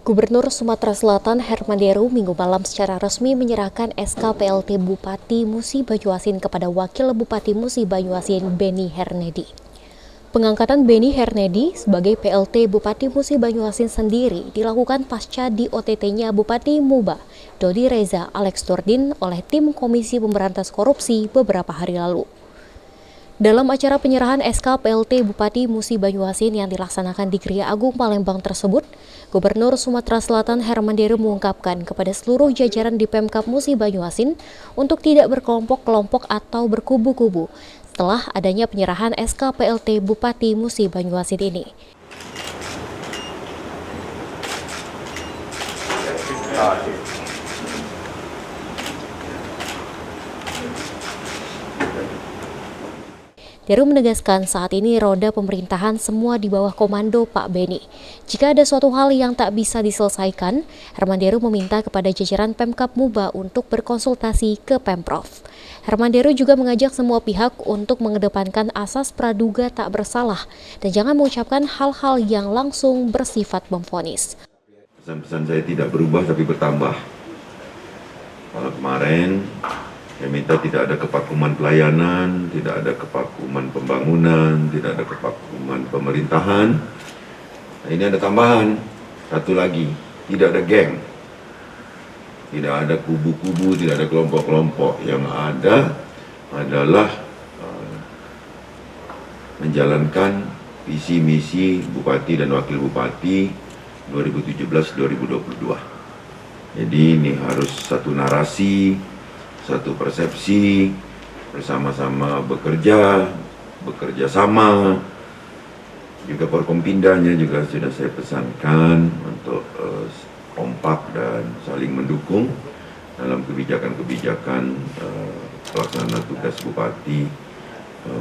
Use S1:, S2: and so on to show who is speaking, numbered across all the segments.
S1: Gubernur Sumatera Selatan Herman Deru Minggu malam secara resmi menyerahkan SK PLT Bupati Musi Banyuasin kepada Wakil Bupati Musi Banyuasin Beni Hernedi. Pengangkatan Beni Hernedi sebagai PLT Bupati Musi Banyuasin sendiri dilakukan pasca di OTT-nya Bupati Muba, Dodi Reza Alex Nurdin oleh tim Komisi Pemberantas Korupsi beberapa hari lalu. Dalam acara penyerahan SK PLT Bupati Musi Banyuasin yang dilaksanakan di Gria Agung Palembang tersebut, Gubernur Sumatera Selatan Herman Deru mengungkapkan kepada seluruh jajaran di Pemkab Musi Banyuasin untuk tidak berkelompok-kelompok atau berkubu-kubu setelah adanya penyerahan SK PLT Bupati Musi Banyuasin ini. Deru menegaskan saat ini roda pemerintahan semua di bawah komando Pak Beni. Jika ada suatu hal yang tak bisa diselesaikan, Herman Deru meminta kepada jajaran Pemkab Muba untuk berkonsultasi ke Pemprov. Herman Deru juga mengajak semua pihak untuk mengedepankan asas praduga tak bersalah dan jangan mengucapkan hal-hal yang langsung bersifat memvonis.
S2: Pesan-pesan saya tidak berubah tapi bertambah. Kalau kemarin saya minta tidak ada kevakuman pelayanan, tidak ada kevakuman pembangunan, tidak ada kevakuman pemerintahan. Nah, ini ada tambahan, satu lagi, tidak ada geng, tidak ada kubu-kubu, tidak ada kelompok-kelompok. Yang ada adalah menjalankan visi misi Bupati dan Wakil Bupati 2017-2022. Jadi ini harus satu narasi, satu persepsi, bersama-sama bekerja sama. Juga Forkompindanya juga sudah saya pesankan untuk kompak dan saling mendukung dalam kebijakan-kebijakan pelaksanaan tugas Bupati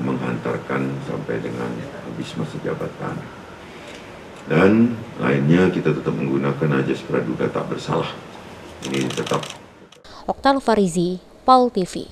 S2: menghantarkan sampai dengan habis masa jabatan. Dan lainnya kita tetap menggunakan ajas praduga tak bersalah. Ini tetap.
S1: Oktal Farizi, PAL TV.